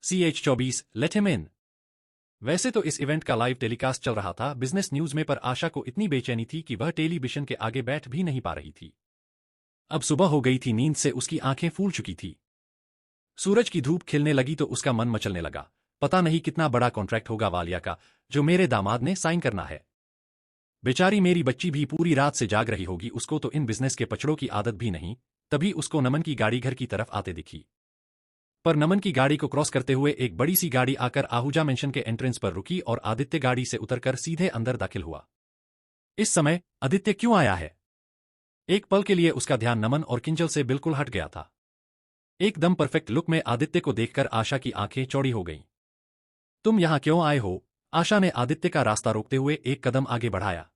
CH24 let him in. वैसे तो इस इवेंट का लाइव टेलीकास्ट चल रहा था बिजनेस न्यूज में, पर आशा को इतनी बेचैनी थी कि वह टेलीविजन के आगे बैठ भी नहीं पा रही थी। अब सुबह हो गई थी, नींद से उसकी आंखें फूल चुकी थी। सूरज की धूप खिलने लगी तो उसका मन मचलने लगा। पता नहीं कितना बड़ा कॉन्ट्रैक्ट होगा वालिया का, जो मेरे दामाद ने साइन करना है। बेचारी मेरी बच्ची भी पूरी रात से जाग रही होगी, उसको तो इन बिजनेस के पचड़ों की आदत भी नहीं। तभी उसको नमन की गाड़ी घर की तरफ आते दिखी। पर नमन की गाड़ी को क्रॉस करते हुए एक बड़ी सी गाड़ी आकर आहूजा मेंशन के एंट्रेंस पर रुकी और आदित्य गाड़ी से उतरकर सीधे अंदर दाखिल हुआ। इस समय आदित्य क्यों आया है? एक पल के लिए उसका ध्यान नमन और किंजल से बिल्कुल हट गया था। एकदम परफेक्ट लुक में आदित्य को देखकर आशा की आंखें चौड़ी हो गईं। तुम यहां क्यों आए हो? आशा ने आदित्य का रास्ता रोकते हुए एक कदम आगे बढ़ाया।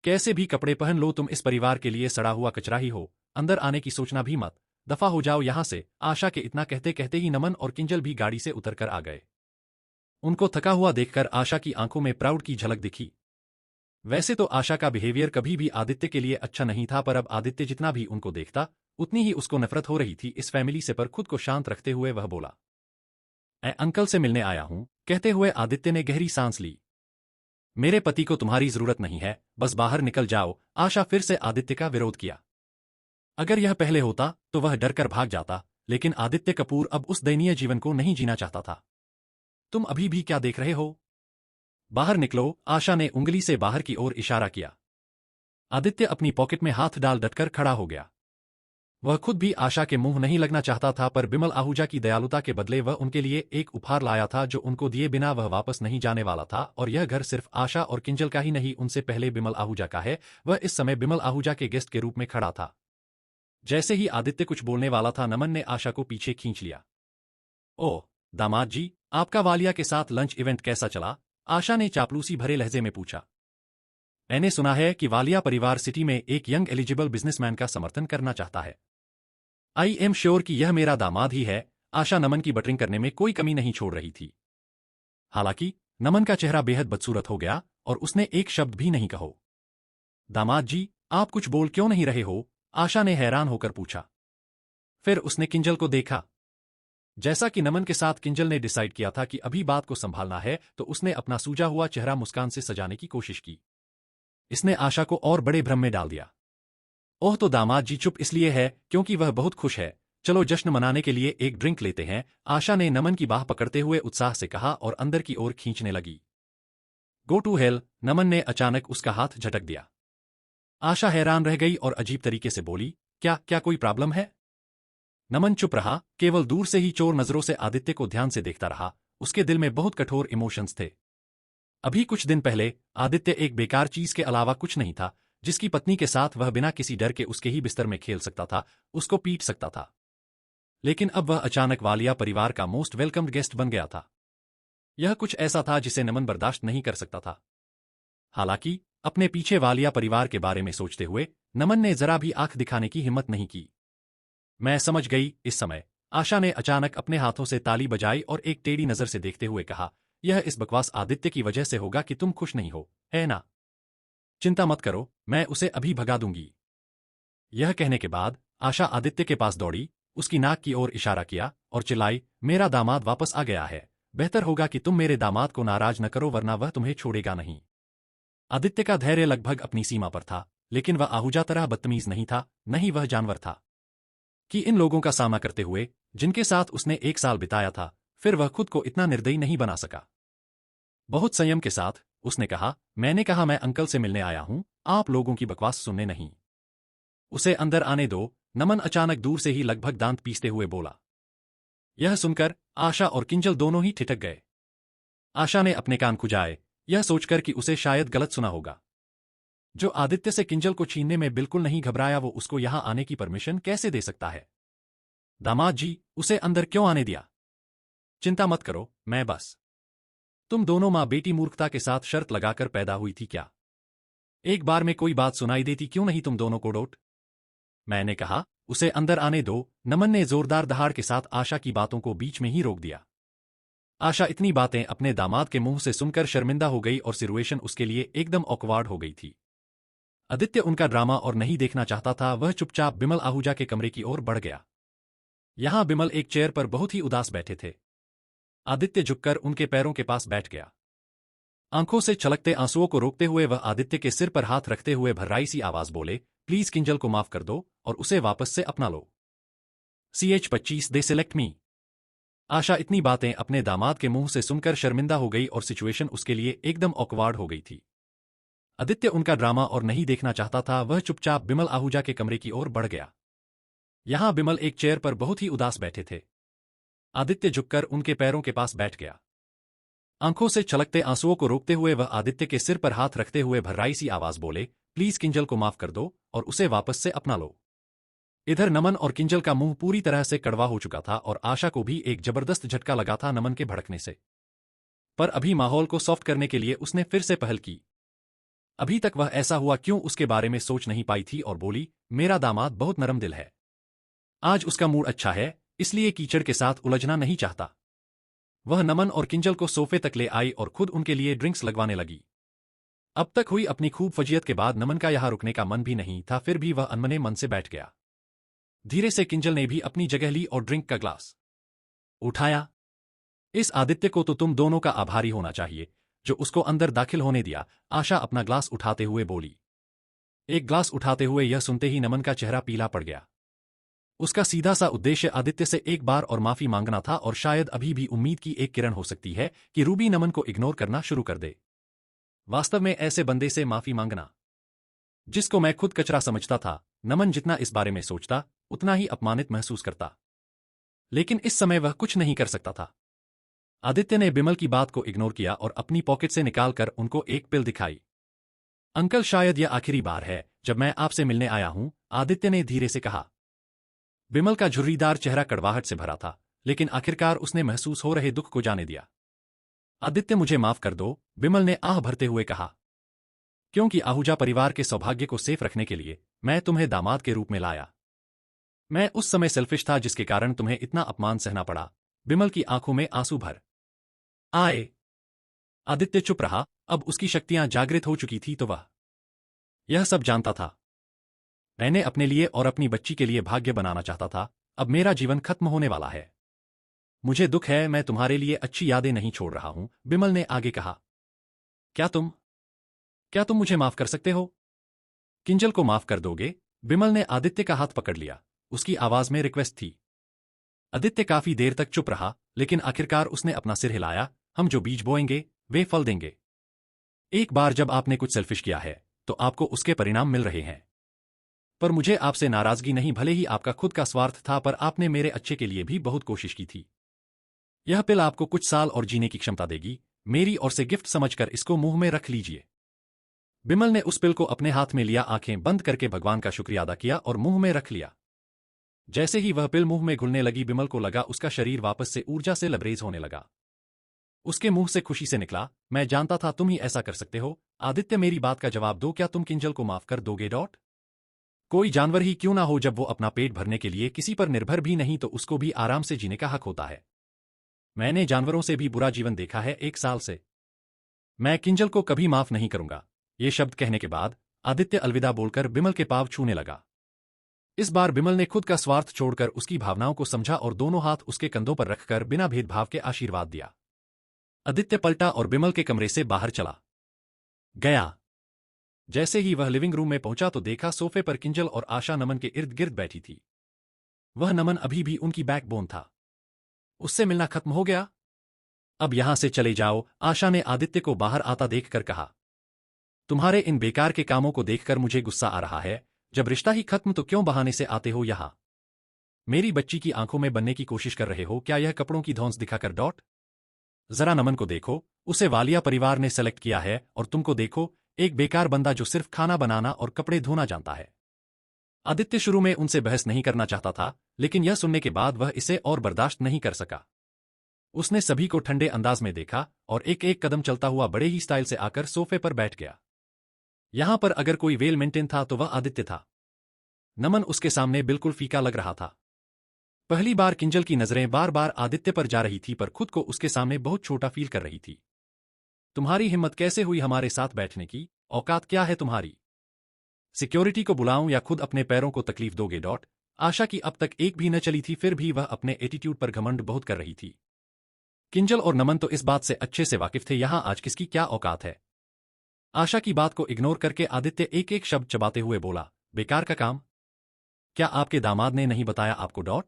कैसे भी कपड़े पहन लो, तुम इस परिवार के लिए सड़ा हुआ कचरा ही हो। अंदर आने की सोचना भी मत, दफा हो जाओ यहां से। आशा के इतना कहते कहते ही नमन और किंजल भी गाड़ी से उतरकर आ गए। उनको थका हुआ देखकर आशा की आंखों में प्राउड की झलक दिखी। वैसे तो आशा का बिहेवियर कभी भी आदित्य के लिए अच्छा नहीं था, पर अब आदित्य जितना भी उनको देखता उतनी ही उसको नफरत हो रही थी इस फैमिली से। पर खुद को शांत रखते हुए वह बोला, अंकल से मिलने आया हूं। कहते हुए आदित्य ने गहरी सांस ली। मेरे पति को तुम्हारी जरूरत नहीं है, बस बाहर निकल जाओ। आशा फिर से आदित्य का विरोध किया। अगर यह पहले होता तो वह डरकर भाग जाता, लेकिन आदित्य कपूर अब उस दयनीय जीवन को नहीं जीना चाहता था। तुम अभी भी क्या देख रहे हो? बाहर निकलो। आशा ने उंगली से बाहर की ओर इशारा किया। आदित्य अपनी पॉकेट में हाथ डाल डटकर खड़ा हो गया। वह खुद भी आशा के मुंह नहीं लगना चाहता था, पर बिमल आहूजा की दयालुता के बदले वह उनके लिए एक उपहार लाया था जो उनको दिए बिना वह वापस नहीं जाने वाला था। और यह घर सिर्फ आशा और किंजल का ही नहीं, उनसे पहले बिमल आहूजा का है। वह इस समय बिमल आहूजा के गेस्ट के रूप में खड़ा था। जैसे ही आदित्य कुछ बोलने वाला था, नमन ने आशा को पीछे खींच लिया। ओह दामाद जी, आपका वालिया के साथ लंच इवेंट कैसा चला? आशा ने चापलूसी भरे लहजे में पूछा। मैंने सुना है कि वालिया परिवार सिटी में एक यंग एलिजिबल बिजनेसमैन का समर्थन करना चाहता है। आई एम श्योर कि यह मेरा दामाद ही है। आशा नमन की बटरिंग करने में कोई कमी नहीं छोड़ रही थी। हालांकि नमन का चेहरा बेहद बदसूरत हो गया और उसने एक शब्द भी नहीं कहो। दामाद जी, आप कुछ बोल क्यों नहीं रहे हो? आशा ने हैरान होकर पूछा। फिर उसने किंजल को देखा। जैसा कि नमन के साथ किंजल ने डिसाइड किया था कि अभी बात को संभालना है, तो उसने अपना सूजा हुआ चेहरा मुस्कान से सजाने की कोशिश की। इसने आशा को और बड़े भ्रम में डाल दिया। ओह तो दामाद जी चुप इसलिए है क्योंकि वह बहुत खुश है। चलो जश्न मनाने के लिए एक ड्रिंक लेते हैं। आशा ने नमन की बाह पकड़ते हुए उत्साह से कहा और अंदर की ओर खींचने लगी। Go to hell. नमन ने अचानक उसका हाथ झटक दिया। आशा हैरान रह गई और अजीब तरीके से बोली, क्या क्या कोई प्रॉब्लम है? नमन चुप रहा, केवल दूर से ही चोर नजरों से आदित्य को ध्यान से देखता रहा। उसके दिल में बहुत कठोर इमोशंस थे। अभी कुछ दिन पहले आदित्य एक बेकार चीज के अलावा कुछ नहीं था, जिसकी पत्नी के साथ वह बिना किसी डर के उसके ही बिस्तर में खेल सकता था, उसको पीट सकता था। लेकिन अब वह अचानक वालिया परिवार का मोस्ट वेलकम्ड गेस्ट बन गया था। यह कुछ ऐसा था जिसे नमन बर्दाश्त नहीं कर सकता था। हालांकि अपने पीछे वालिया परिवार के बारे में सोचते हुए नमन ने जरा भी आंख दिखाने की हिम्मत नहीं की। मैं समझ गई। इस समय आशा ने अचानक अपने हाथों से ताली बजाई और एक टेढ़ी नजर से देखते हुए कहा, यह इस बकवास आदित्य की वजह से होगा कि तुम खुश नहीं हो, है ना? चिंता मत करो, मैं उसे अभी भगा दूंगी। यह कहने के बाद आशा आदित्य के पास दौड़ी, उसकी नाक की ओर इशारा किया और चिल्लाई, मेरा दामाद वापस आ गया है। बेहतर होगा कि तुम मेरे दामाद को नाराज न करो, वरना वह तुम्हें छोड़ेगा नहीं। आदित्य का धैर्य लगभग अपनी सीमा पर था, लेकिन वह आहूजा तरह बदतमीज नहीं था, नहीं वह जानवर था कि इन लोगों का सामना करते हुए जिनके साथ उसने एक साल बिताया था, फिर वह खुद को इतना निर्दयी नहीं बना सका। बहुत संयम के साथ उसने कहा, मैंने कहा मैं अंकल से मिलने आया हूं, आप लोगों की बकवास सुनने नहीं। उसे अंदर आने दो। नमन अचानक दूर से ही लगभग दांत पीसते हुए बोला। यह सुनकर आशा और किंजल दोनों ही ठिठक गए। आशा ने अपने कान खुजाए, यह सोचकर कि उसे शायद गलत सुना होगा। जो आदित्य से किंजल को छीनने में बिल्कुल नहीं घबराया, वो उसको यहां आने की परमिशन कैसे दे सकता है? दामाद जी, उसे अंदर क्यों आने दिया? चिंता मत करो, मैं बस। तुम दोनों माँ बेटी मूर्खता के साथ शर्त लगाकर पैदा हुई थी क्या? एक बार में कोई बात सुनाई देती क्यों नहीं तुम दोनों को? डोट। मैंने कहा उसे अंदर आने दो। नमन ने जोरदार दहाड़ के साथ आशा की बातों को बीच में ही रोक दिया। आशा इतनी बातें अपने दामाद के मुंह से सुनकर शर्मिंदा हो गई और सिचुएशन उसके लिए एकदम ऑकवर्ड हो गई थी। आदित्य उनका ड्रामा और नहीं देखना चाहता था। वह चुपचाप बिमल आहूजा के कमरे की ओर बढ़ गया। यहां बिमल एक चेयर पर बहुत ही उदास बैठे थे। आदित्य झुककर उनके पैरों के पास बैठ गया। आंखों से छलकते आंसुओं को रोकते हुए वह आदित्य के सिर पर हाथ रखते हुए भर्राई सी आवाज बोले, प्लीज किंजल को माफ कर दो और उसे वापस से अपना लो। CH25 दे सिलेक्ट मी। आशा इतनी बातें अपने दामाद के मुंह से सुनकर शर्मिंदा हो गई और सिचुएशन उसके लिए एकदम ऑकवर्ड हो गई थी। आदित्य उनका ड्रामा और नहीं देखना चाहता था। वह चुपचाप बिमल आहूजा के कमरे की ओर बढ़ गया। यहां बिमल एक चेयर पर बहुत ही उदास बैठे थे। आदित्य झुककर उनके पैरों के पास बैठ गया। आंखों से छलकते आंसुओं को रोकते हुए वह आदित्य के सिर पर हाथ रखते हुए भर्राई सी आवाज बोले, प्लीज किंजल को माफ कर दो और उसे वापस से अपना लो। इधर नमन और किंजल का मुंह पूरी तरह से कड़वा हो चुका था और आशा को भी एक जबरदस्त झटका लगा था नमन के भड़कने से। पर अभी माहौल को सॉफ्ट करने के लिए उसने फिर से पहल की। अभी तक वह ऐसा हुआ क्यों उसके बारे में सोच नहीं पाई थी और बोली, मेरा दामाद बहुत नरम दिल है। आज उसका मूड अच्छा है, इसलिए कीचड़ के साथ उलझना नहीं चाहता। वह नमन और किंजल को सोफे तक ले आई और खुद उनके लिए ड्रिंक्स लगवाने लगी। अब तक हुई अपनी खूब फजीयत के बाद नमन का यहां रुकने का मन भी नहीं था, फिर भी वह अनमने मन से बैठ गया। धीरे से किंजल ने भी अपनी जगह ली और ड्रिंक का ग्लास उठाया। इस आदित्य को तो तुम दोनों का आभारी होना चाहिए जो उसको अंदर दाखिल होने दिया, आशा अपना ग्लास उठाते हुए बोली। एक ग्लास उठाते हुए यह सुनते ही नमन का चेहरा पीला पड़ गया। उसका सीधा सा उद्देश्य आदित्य से एक बार और माफी मांगना था और शायद अभी भी उम्मीद की एक किरण हो सकती है कि रूबी नमन को इग्नोर करना शुरू कर दे। वास्तव में ऐसे बंदे से माफी मांगना, जिसको मैं खुद कचरा समझता था, नमन जितना इस बारे में सोचता उतना ही अपमानित महसूस करता। लेकिन इस समय वह कुछ नहीं कर सकता था। आदित्य ने बिमल की बात को इग्नोर किया और अपनी पॉकेट से निकालकर उनको एक पिल दिखाई। अंकल, शायद यह आखिरी बार है जब मैं आपसे मिलने आया हूं, आदित्य ने धीरे से कहा। बिमल का झुर्रीदार चेहरा कड़वाहट से भरा था, लेकिन आखिरकार उसने महसूस हो रहे दुख को जाने दिया। आदित्य, मुझे माफ कर दो, बिमल ने आह भरते हुए कहा। क्योंकि आहूजा परिवार के सौभाग्य को सेफ रखने के लिए मैं तुम्हें दामाद के रूप में लाया। मैं उस समय सेल्फिश था जिसके कारण तुम्हें इतना अपमान सहना पड़ा। बिमल की आंखों में आंसू भर आए। आदित्य चुप रहा। अब उसकी शक्तियां जागृत हो चुकी थी तो वह यह सब जानता था। मैंने अपने लिए और अपनी बच्ची के लिए भाग्य बनाना चाहता था। अब मेरा जीवन खत्म होने वाला है। मुझे दुख है, मैं तुम्हारे लिए अच्छी यादें नहीं छोड़ रहा हूं, बिमल ने आगे कहा। क्या तुम मुझे माफ कर सकते हो? किंजल को माफ कर दोगे? बिमल ने आदित्य का हाथ पकड़ लिया। उसकी आवाज में रिक्वेस्ट थी। आदित्य काफी देर तक चुप रहा, लेकिन आखिरकार उसने अपना सिर हिलाया। हम जो बीज बोएंगे वे फल देंगे। एक बार जब आपने कुछ सेल्फिश किया है तो आपको उसके परिणाम मिल रहे हैं। पर मुझे आपसे नाराजगी नहीं, भले ही आपका खुद का स्वार्थ था, पर आपने मेरे अच्छे के लिए भी बहुत कोशिश की थी। यह पिल आपको कुछ साल और जीने की क्षमता देगी। मेरी ओर से गिफ्ट समझकर इसको मुंह में रख लीजिए। बिमल ने उस पिल को अपने हाथ में लिया, आंखें बंद करके भगवान का शुक्रिया अदा किया और मुंह में रख लिया। जैसे ही वह पिल मुंह में घुलने लगी, बिमल को लगा उसका शरीर वापस से ऊर्जा से लबरेज होने लगा। उसके मुंह से खुशी से निकला, मैं जानता था तुम ही ऐसा कर सकते हो। आदित्य, मेरी बात का जवाब दो, क्या तुम किंजल को माफ कर दोगे? कोई जानवर ही क्यों ना हो, जब वो अपना पेट भरने के लिए किसी पर निर्भर भी नहीं तो उसको भी आराम से जीने का हक होता है। मैंने जानवरों से भी बुरा जीवन देखा है 1 साल से। मैं किंजल को कभी माफ नहीं करूंगा। ये शब्द कहने के बाद आदित्य अलविदा बोलकर बिमल के पांव छूने लगा। इस बार बिमल ने खुद का स्वार्थ छोड़कर उसकी भावनाओं को समझा और दोनों हाथ उसके कंधों पर रखकर बिना भेदभाव के आशीर्वाद दिया। आदित्य पलटा और बिमल के कमरे से बाहर चला गया। जैसे ही वह लिविंग रूम में पहुंचा तो देखा सोफे पर किंजल और आशा नमन के इर्द गिर्द बैठी थी। वह नमन अभी भी उनकी बैकबोन था। उससे मिलना खत्म हो गया? अब यहां से चले जाओ, आशा ने आदित्य को बाहर आता देखकर कहा। तुम्हारे इन बेकार के कामों को देखकर मुझे गुस्सा आ रहा है। जब रिश्ता ही खत्म तो क्यों बहाने से आते हो यहां? मेरी बच्ची की आंखों में बनने की कोशिश कर रहे हो क्या, यह कपड़ों की धौंस दिखाकर? जरा नमन को देखो, उसे वालिया परिवार ने सेलेक्ट किया है, और तुमको देखो, एक बेकार बंदा जो सिर्फ खाना बनाना और कपड़े धोना जानता है। आदित्य शुरू में उनसे बहस नहीं करना चाहता था, लेकिन यह सुनने के बाद वह इसे और बर्दाश्त नहीं कर सका। उसने सभी को ठंडे अंदाज में देखा और एक एक कदम चलता हुआ बड़े ही स्टाइल से आकर सोफे पर बैठ गया। यहां पर अगर कोई वेल मेंटेन था तो वह आदित्य था। नमन उसके सामने बिल्कुल फीका लग रहा था। पहली बार किंजल की नजरें बार बार आदित्य पर जा रही थी, पर खुद को उसके सामने बहुत छोटा फील कर रही थी। तुम्हारी हिम्मत कैसे हुई हमारे साथ बैठने की? औकात क्या है तुम्हारी? सिक्योरिटी को बुलाऊं या खुद अपने पैरों को तकलीफ दोगे? आशा की अब तक एक भी न चली थी, फिर भी वह अपने एटीट्यूड पर घमंड बहुत कर रही थी। किंजल और नमन तो इस बात से अच्छे से वाकिफ थे यहाँ आज किसकी क्या औकात है। आशा की बात को इग्नोर करके आदित्य एक एक शब्द चबाते हुए बोला, बेकार का काम। क्या आपके दामाद ने नहीं बताया आपको?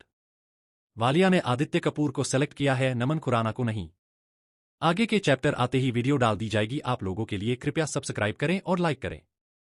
वालिया ने आदित्य कपूर को सेलेक्ट किया है, नमन खुराना को नहीं। आगे के चैप्टर आते ही वीडियो डाल दी जाएगी आप लोगों के लिए, कृपया सब्सक्राइब करें और लाइक करें।